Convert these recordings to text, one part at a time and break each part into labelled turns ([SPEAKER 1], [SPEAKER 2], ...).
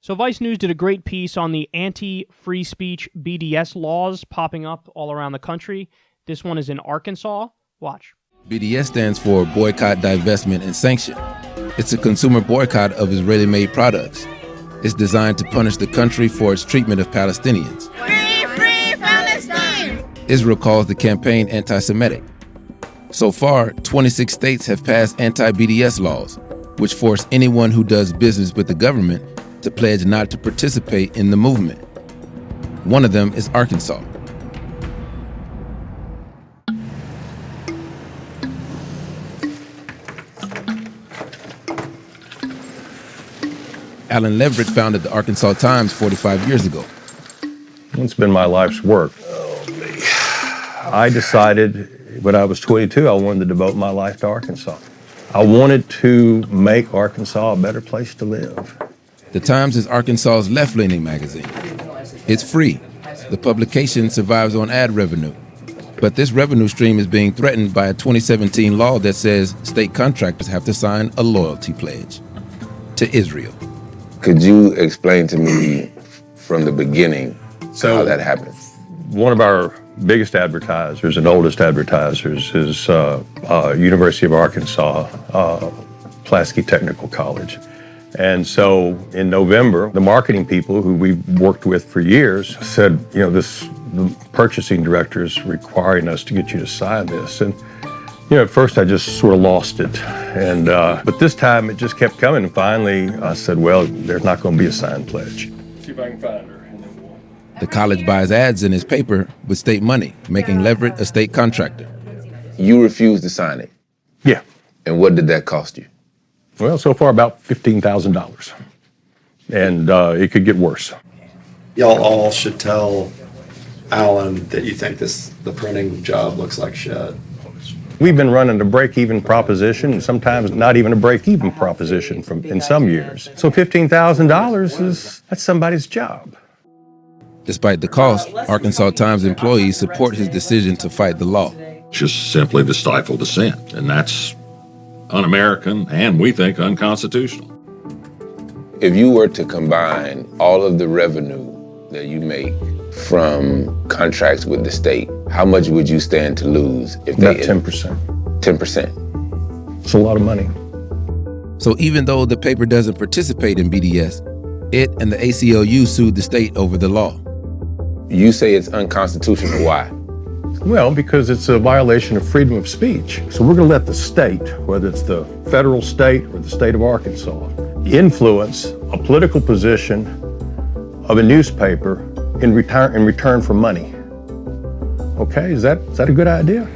[SPEAKER 1] So Vice News did a great piece on the anti-free speech BDS laws popping up all around the country. This one is in Arkansas. Watch.
[SPEAKER 2] BDS stands for Boycott, Divestment, and Sanction. It's a consumer boycott of Israeli-made products. It's designed to punish the country for its treatment of Palestinians.
[SPEAKER 3] Free Palestine!
[SPEAKER 2] Israel calls the campaign anti-Semitic. So far, 26 states have passed anti-BDS laws, which force anyone who does business with the government to pledge not to participate in the movement. One of them is Arkansas. Alan Leverett founded the Arkansas Times 45 years ago.
[SPEAKER 4] It's been my life's work. I decided when I was 22, I wanted to devote my life to Arkansas. I wanted to make Arkansas a better place to live.
[SPEAKER 2] The Times is Arkansas's left-leaning magazine. It's free. The publication survives on ad revenue. But this revenue stream is being threatened by a 2017 law that says state contractors have to sign a loyalty pledge to Israel.
[SPEAKER 5] Could you explain to me from the beginning how that happened?
[SPEAKER 4] One of our biggest advertisers and oldest advertisers is University of Arkansas, Pulaski Technical College. And so in November, the marketing people who we've worked with for years said, the purchasing director is requiring us to get you to sign this. And, at first I just sort of lost it. And but this time it just kept coming. And finally I said, well, there's not going to be a signed pledge. See if I can find her.
[SPEAKER 2] The college buys ads in his paper with state money, making Leverett a state contractor.
[SPEAKER 5] You refused to sign it?
[SPEAKER 4] Yeah.
[SPEAKER 5] And what did that cost you?
[SPEAKER 4] Well, so far about $15,000. And it could get worse.
[SPEAKER 6] Y'all all should tell Alan that you think the printing job looks like shit.
[SPEAKER 4] We've been running a break-even proposition, sometimes not even a break-even proposition in some years. So $15,000 that's somebody's job.
[SPEAKER 2] Despite the cost, Arkansas Times employees support his decision to fight the law.
[SPEAKER 7] Just simply to stifle dissent, and that's un-American and we think unconstitutional.
[SPEAKER 5] If you were to combine all of the revenue that you make from contracts with the state, how much would you stand to lose if
[SPEAKER 4] About
[SPEAKER 5] they
[SPEAKER 4] 10%.
[SPEAKER 5] 10%?
[SPEAKER 4] It's a lot of money.
[SPEAKER 2] So even though the paper doesn't participate in BDS, it and the ACLU sued the state over the law.
[SPEAKER 5] You say it's unconstitutional. Why?
[SPEAKER 4] Well, because it's a violation of freedom of speech. So we're going to let the state, whether it's the federal state or the state of Arkansas, influence a political position of a newspaper in return for money. Okay, is that a good idea?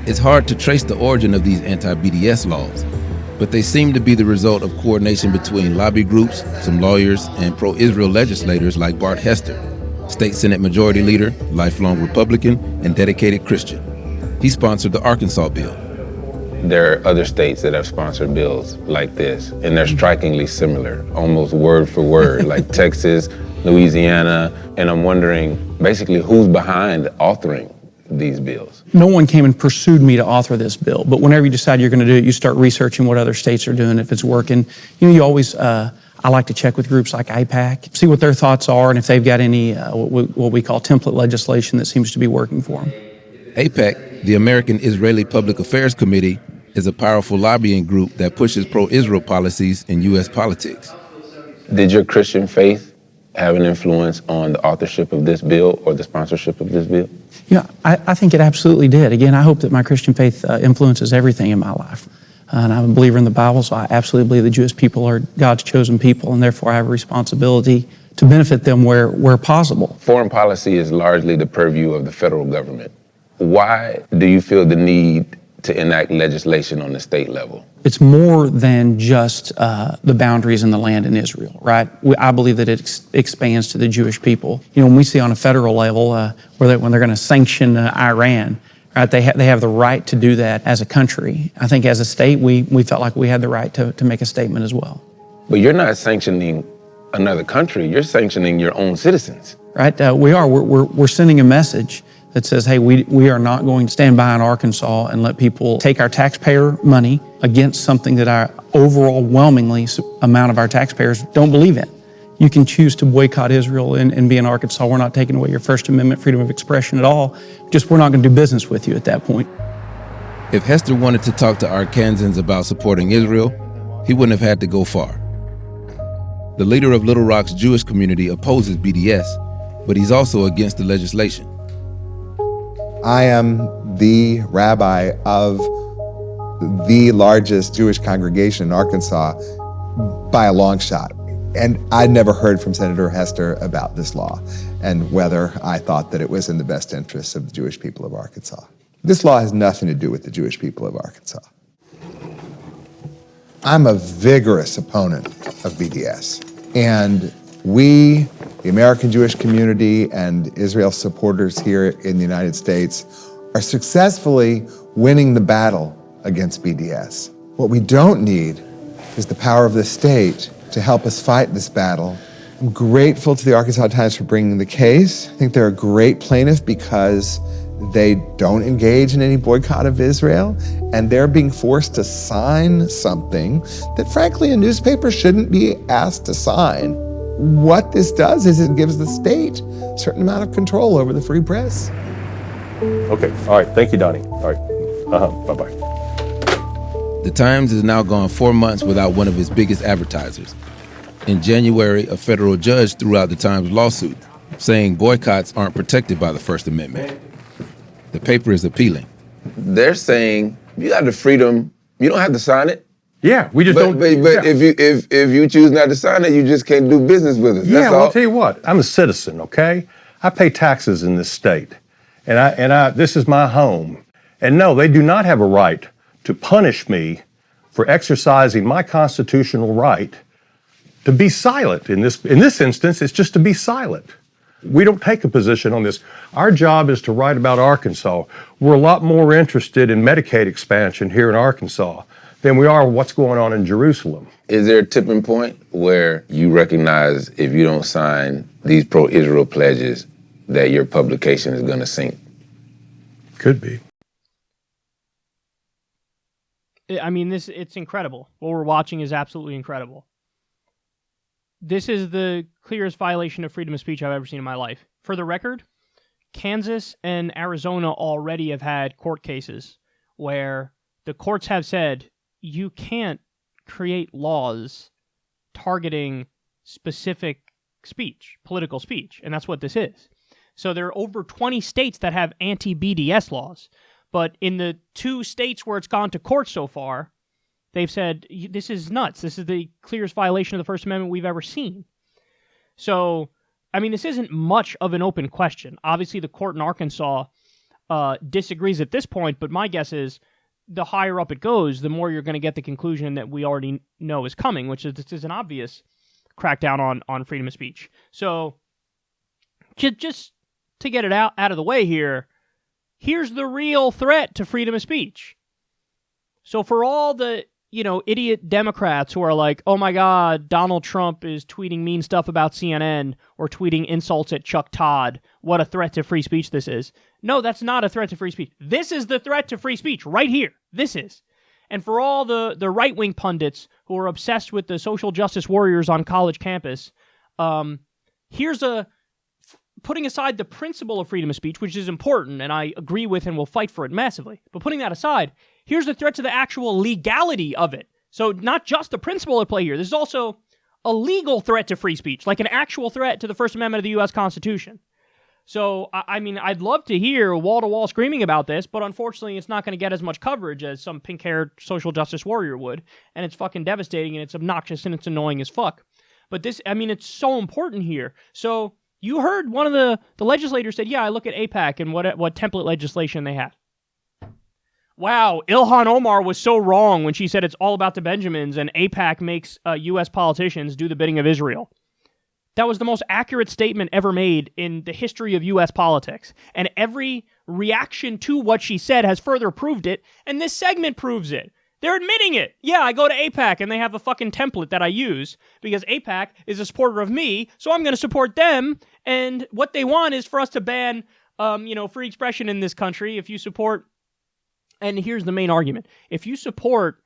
[SPEAKER 2] It's hard to trace the origin of these anti-BDS laws, but they seem to be the result of coordination between lobby groups, some lawyers, and pro-Israel legislators like Bart Hester, State Senate Majority Leader, lifelong Republican, and dedicated Christian. He sponsored the Arkansas bill.
[SPEAKER 5] There are other states that have sponsored bills like this, and they're strikingly similar, almost word for word, like Texas, Louisiana, and I'm wondering basically who's behind authoring these bills.
[SPEAKER 8] No one came and pursued me to author this bill, but whenever you decide you're going to do it, you start researching what other states are doing, if it's working. You always, I like to check with groups like AIPAC, see what their thoughts are, and if they've got any what we call template legislation that seems to be working for them.
[SPEAKER 2] AIPAC, the American Israeli Public Affairs Committee, is a powerful lobbying group that pushes pro-Israel policies in U.S. politics.
[SPEAKER 5] Did your Christian faith have an influence on the authorship of this bill or the sponsorship of this bill?
[SPEAKER 8] Yeah, I think it absolutely did. Again, I hope that my Christian faith influences everything in my life. And I'm a believer in the Bible, so I absolutely believe the Jewish people are God's chosen people, and therefore I have a responsibility to benefit them where possible.
[SPEAKER 5] Foreign policy is largely the purview of the federal government. Why do you feel the need to enact legislation on the state level?
[SPEAKER 8] It's more than just the boundaries in the land in Israel, right? I believe that it expands to the Jewish people. When we see on a federal level when they're going to sanction Iran, right? They have the right to do that as a country. I think as a state, we felt like we had the right to make a statement as well.
[SPEAKER 5] But you're not sanctioning another country. You're sanctioning your own citizens.
[SPEAKER 8] Right? We are. We're sending a message that says, hey, we are not going to stand by in Arkansas and let people take our taxpayer money against something that our overwhelmingly amount of our taxpayers don't believe in. You can choose to boycott Israel and be in Arkansas. We're not taking away your First Amendment freedom of expression at all. Just we're not going to do business with you at that point.
[SPEAKER 2] If Hester wanted to talk to Arkansans about supporting Israel, he wouldn't have had to go far. The leader of Little Rock's Jewish community opposes BDS, but he's also against the legislation.
[SPEAKER 9] I am the rabbi of the largest Jewish congregation in Arkansas by a long shot. And I'd never heard from Senator Hester about this law and whether I thought that it was in the best interests of the Jewish people of Arkansas. This law has nothing to do with the Jewish people of Arkansas. I'm a vigorous opponent of BDS. And we, the American Jewish community and Israel supporters here in the United States, are successfully winning the battle against BDS. What we don't need is the power of the state to help us fight this battle. I'm grateful to the Arkansas Times for bringing the case. I think they're a great plaintiff because they don't engage in any boycott of Israel, and they're being forced to sign something that, frankly, a newspaper shouldn't be asked to sign. What this does is it gives the state a certain amount of control over the free press.
[SPEAKER 4] Okay, all right, thank you, Donnie. All right, bye-bye.
[SPEAKER 2] The Times has now gone 4 months without one of its biggest advertisers. In January, a federal judge threw out the Times lawsuit, saying boycotts aren't protected by the First Amendment. The paper is appealing.
[SPEAKER 5] They're saying you got the freedom. You don't have to sign it.
[SPEAKER 4] Yeah, we just don't.
[SPEAKER 5] But if you choose not to sign it, you just can't do business with us.
[SPEAKER 4] Yeah,
[SPEAKER 5] That's
[SPEAKER 4] well,
[SPEAKER 5] all.
[SPEAKER 4] I'll tell you what. I'm a citizen, okay? I pay taxes in this state, and I this is my home. And no, they do not have a right to punish me for exercising my constitutional right to be silent. In this instance, it's just to be silent. We don't take a position on this. Our job is to write about Arkansas. We're a lot more interested in Medicaid expansion here in Arkansas than we are what's going on in Jerusalem.
[SPEAKER 5] Is there a tipping point where you recognize if you don't sign these pro-Israel pledges that your publication is going to sink?
[SPEAKER 4] Could be.
[SPEAKER 1] I mean, it's incredible. What we're watching is absolutely incredible. This is the clearest violation of freedom of speech I've ever seen in my life. For the record, Kansas and Arizona already have had court cases where the courts have said you can't create laws targeting specific speech, political speech, and that's what this is. So there are over 20 states that have anti-BDS laws, but in the 2 states where it's gone to court so far, they've said, this is nuts. This is the clearest violation of the First Amendment we've ever seen. So, I mean, this isn't much of an open question. Obviously, the court in Arkansas disagrees at this point, but my guess is the higher up it goes, the more you're going to get the conclusion that we already know is coming, which is this is an obvious crackdown on freedom of speech. So, just to get it out of the way here, here's the real threat to freedom of speech. So for all the, idiot Democrats who are like, oh my God, Donald Trump is tweeting mean stuff about CNN or tweeting insults at Chuck Todd. What a threat to free speech this is. No, that's not a threat to free speech. This is the threat to free speech right here. This is. And for all the right-wing pundits who are obsessed with the social justice warriors on college campus, here's putting aside the principle of freedom of speech, which is important, and I agree with and will fight for it massively. But putting that aside, here's the threat to the actual legality of it. So not just the principle at play here. This is also a legal threat to free speech, like an actual threat to the First Amendment of the U.S. Constitution. So, I mean, I'd love to hear wall-to-wall screaming about this, but unfortunately it's not going to get as much coverage as some pink-haired social justice warrior would, and it's fucking devastating, and it's obnoxious, and it's annoying as fuck. But this, I mean, it's so important here. So you heard one of the legislators said, yeah, I look at AIPAC and what template legislation they have. Wow, Ilhan Omar was so wrong when she said it's all about the Benjamins and AIPAC makes U.S. politicians do the bidding of Israel. That was the most accurate statement ever made in the history of U.S. politics. And every reaction to what she said has further proved it, and this segment proves it. They're admitting it. Yeah, I go to AIPAC and they have a fucking template that I use because AIPAC is a supporter of me, so I'm going to support them. And what they want is for us to ban, free expression in this country. If you support, and here's the main argument: if you support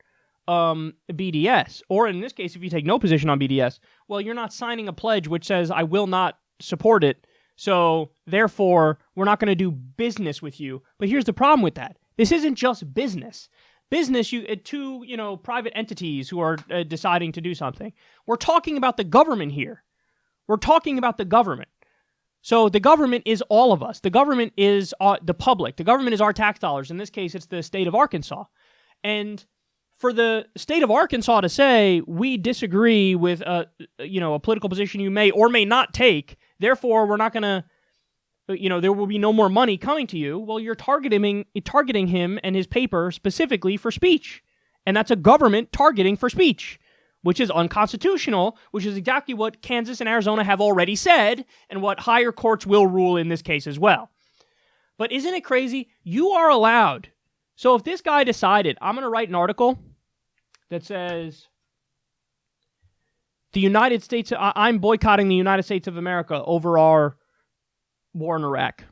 [SPEAKER 1] BDS, or in this case, if you take no position on BDS, well, you're not signing a pledge which says, I will not support it, so therefore, we're not going to do business with you. But here's the problem with that. This isn't just business. Business, two private entities who are deciding to do something. We're talking about the government here. We're talking about the government. So the government is all of us. The government is the public. The government is our tax dollars. In this case, it's the state of Arkansas. And for the state of Arkansas to say, we disagree with a political position you may or may not take, therefore we're not going to, there will be no more money coming to you. Well, you're targeting him and his paper specifically for speech. And that's a government targeting for speech, which is unconstitutional, which is exactly what Kansas and Arizona have already said, and what higher courts will rule in this case as well. But isn't it crazy? You are allowed. So if this guy decided, I'm going to write an article that says, the United States, I'm boycotting the United States of America over our war in Iraq,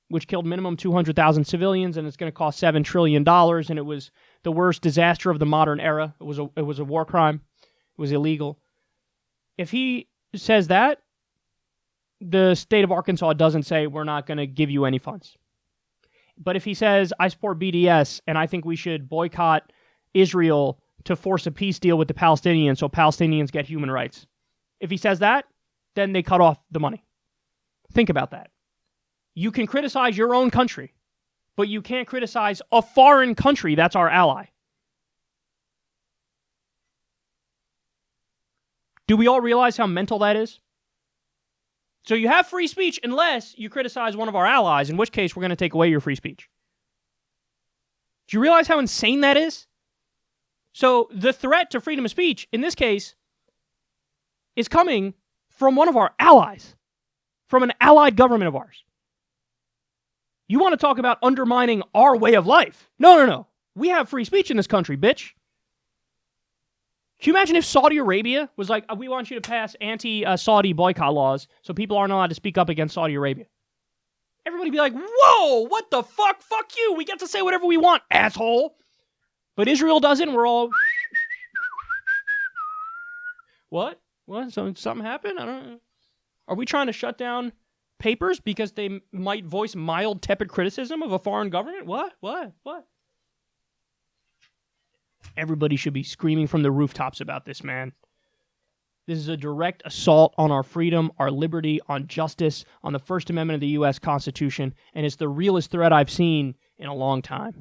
[SPEAKER 1] which killed minimum 200,000 civilians, and it's going to cost $7 trillion, and it was the worst disaster of the modern era. It was a war crime. It was illegal. If he says that, the state of Arkansas doesn't say, we're not going to give you any funds. But if he says, I support BDS, and I think we should boycott Israel to force a peace deal with the Palestinians so Palestinians get human rights. If he says that, then they cut off the money. Think about that. You can criticize your own country, but you can't criticize a foreign country that's our ally. Do we all realize how mental that is? So you have free speech unless you criticize one of our allies, in which case we're going to take away your free speech. Do you realize how insane that is? So the threat to freedom of speech, in this case, is coming from one of our allies, from an allied government of ours. You want to talk about undermining our way of life? No. We have free speech in this country, bitch. Can you imagine if Saudi Arabia was like, we want you to pass anti-Saudi boycott laws so people aren't allowed to speak up against Saudi Arabia? Everybody would be like, whoa, what the fuck? Fuck you. We get to say whatever we want, asshole. But Israel doesn't. We're all... What? Something happened? I don't know. Are we trying to shut down papers because they might voice mild, tepid criticism of a foreign government? What? Everybody should be screaming from the rooftops about this, man. This is a direct assault on our freedom, our liberty, on justice, on the First Amendment of the U.S. Constitution, and it's the realest threat I've seen in a long time.